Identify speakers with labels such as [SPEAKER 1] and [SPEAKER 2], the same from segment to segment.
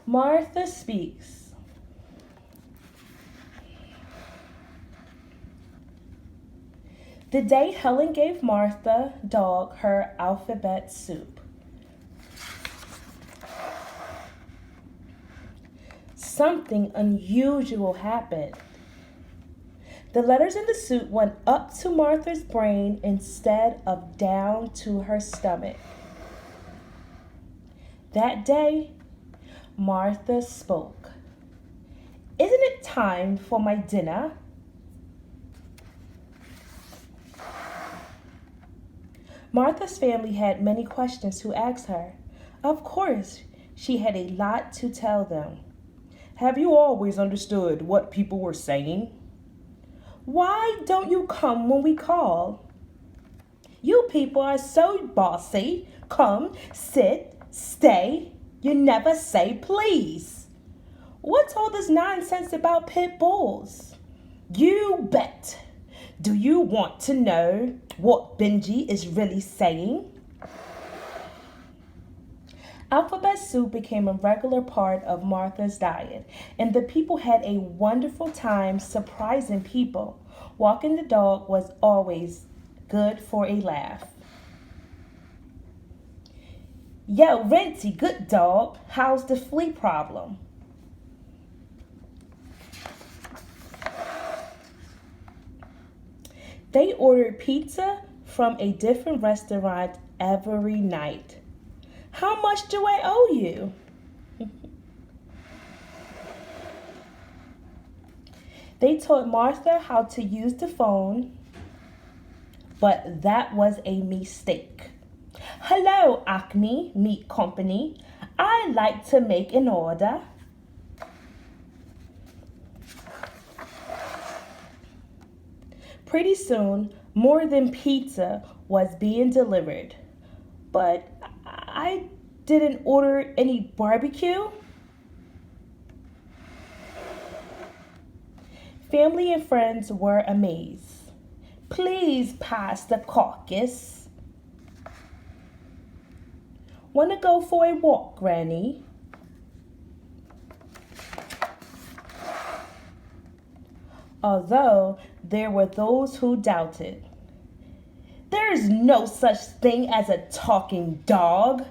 [SPEAKER 1] Martha speaks. The day Helen gave Martha, dog, her alphabet soup. Something unusual happened. The letters in the soup went up to Martha's brain instead of down to her stomach. That day, Martha spoke. Isn't it time for my dinner? Martha's family had many questions to ask her. Of course, she had a lot to tell them. Have you always understood what people were saying? Why don't you come when we call? You people are so bossy. Come, sit, stay. You never say please. What's all this nonsense about pit bulls? You bet. Do you want to know what Benji is really saying? Alphabet soup became a regular part of Martha's diet, and the people had a wonderful time surprising people. Walking the dog was always good for a laugh. Yo, Renty, good dog. How's the flea problem? They ordered pizza from a different restaurant every night. How much do I owe you? They taught Martha how to use the phone, but that was a mistake. Hello, Acme Meat Company. I'd like to make an order. Pretty soon, more than pizza was being delivered. But I didn't order any barbecue. Family and friends were amazed. Please pass the carcass. Wanna go for a walk, Granny? Although there were those who doubted. There is no such thing as a talking dog.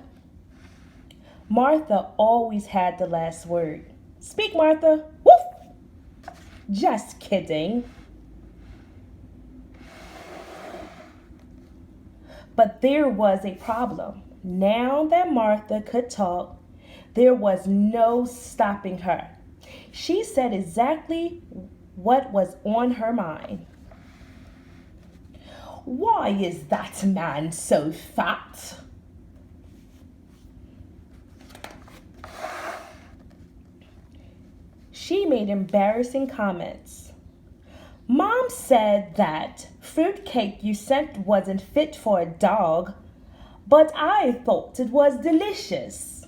[SPEAKER 1] Martha always had the last word. Speak, Martha. Woof! Just kidding. But there was a problem. Now that Martha could talk, there was no stopping her. She said exactly what was on her mind. Why is that man so fat? She made embarrassing comments. Mom said that fruitcake you sent wasn't fit for a dog, but I thought it was delicious.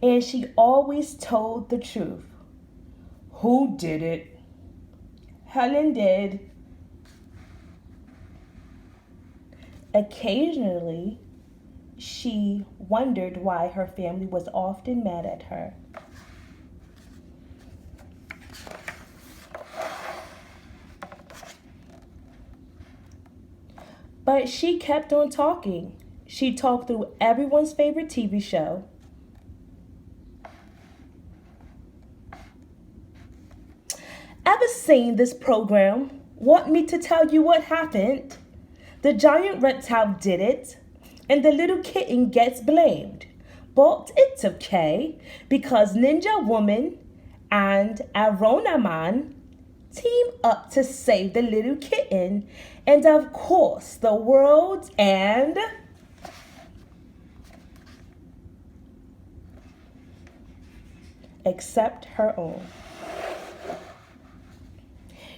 [SPEAKER 1] And she always told the truth. Who did it? Helen did. Occasionally, she wondered why her family was often mad at her. But she kept on talking. She talked through everyone's favorite TV show. Ever seen this program? Want me to tell you what happened? The giant reptile did it, and the little kitten gets blamed. But it's okay, because Ninja Woman and Arona Man team up to save the little kitten, and of course the world and except her own.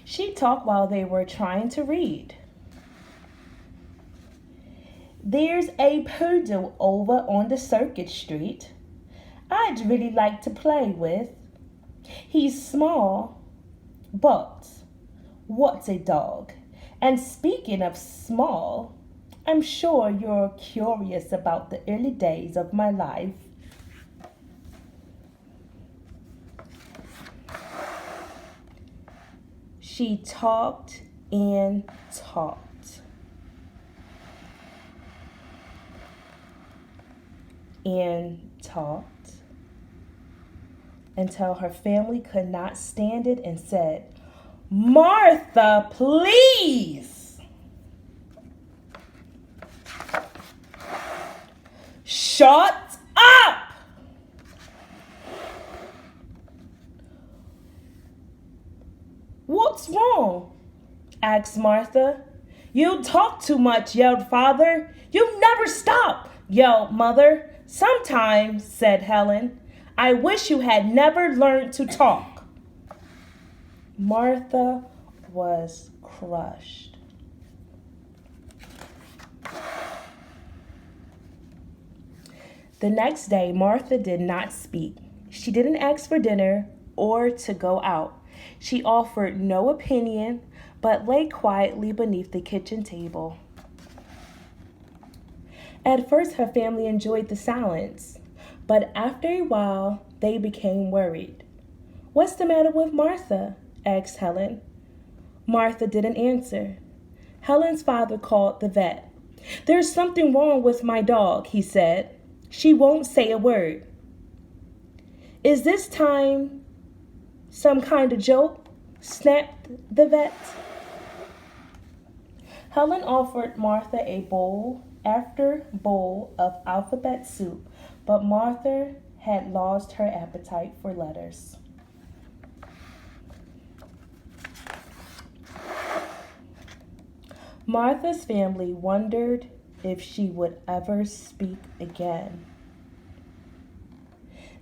[SPEAKER 1] She talked while they were trying to read. There's a poodle over on the Circuit Street I'd really like to play with. He's small, but what's a dog? And speaking of small, I'm sure you're curious about the early days of my life. She talked and talked and talked until her family could not stand it and said, "Martha, please." "Shut up!" "What's wrong?" asked Martha. "You talk too much," yelled Father. "You never stop," yelled Mother. "Sometimes," said Helen, "I wish you had never learned to talk." Martha was crushed. The next day, Martha did not speak. She didn't ask for dinner or to go out. She offered no opinion, but lay quietly beneath the kitchen table. At first, her family enjoyed the silence, but after a while, they became worried. "What's the matter with Martha?" asked Helen. Martha didn't answer. Helen's father called the vet. "There's something wrong with my dog," he said. "She won't say a word." "Is this time some kind of joke?" snapped the vet. Helen offered Martha a bowl after bowl of alphabet soup, but Martha had lost her appetite for letters. Martha's family wondered if she would ever speak again.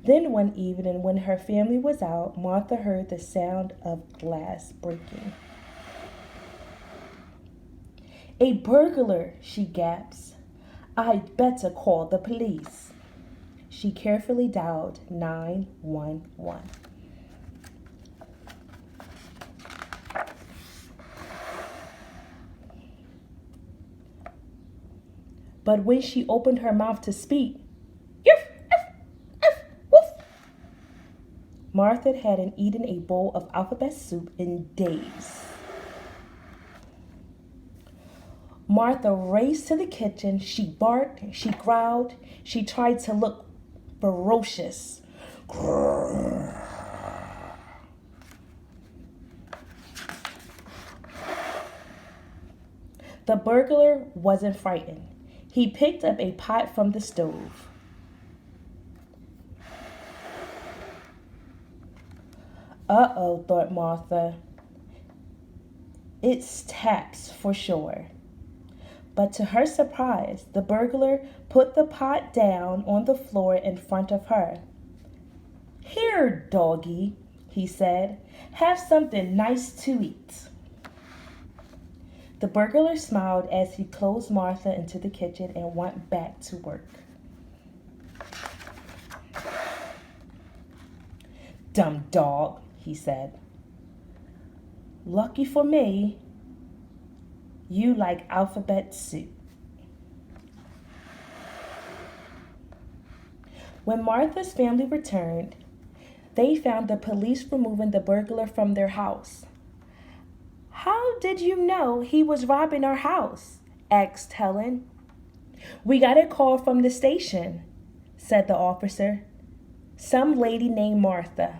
[SPEAKER 1] Then one evening, when her family was out, Martha heard the sound of glass breaking. "A burglar," she gasped. "I'd better call the police." She carefully dialed 911. But when she opened her mouth to speak, Martha hadn't eaten a bowl of alphabet soup in days. Martha raced to the kitchen. She barked, she growled, she tried to look ferocious. The burglar wasn't frightened. He picked up a pot from the stove. Uh-oh, thought Martha. It's taps for sure. But to her surprise, the burglar put the pot down on the floor in front of her. "Here, doggy," he said. "Have something nice to eat." The burglar smiled as he closed Martha into the kitchen and went back to work. "Dumb dog," he said. "Lucky for me, you like alphabet soup." When Martha's family returned, they found the police removing the burglar from their house. "How did you know he was robbing our house?" asked Helen. "We got a call from the station," said the officer. "Some lady named Martha."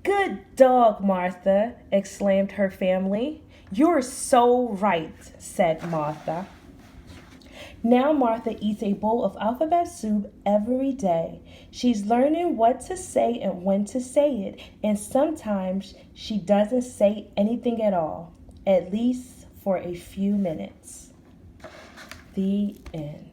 [SPEAKER 1] "Good dog, Martha," exclaimed her family. "You're so right," said Martha. Now Martha eats a bowl of alphabet soup every day. She's learning what to say and when to say it, and sometimes she doesn't say anything at all, at least for a few minutes. The end.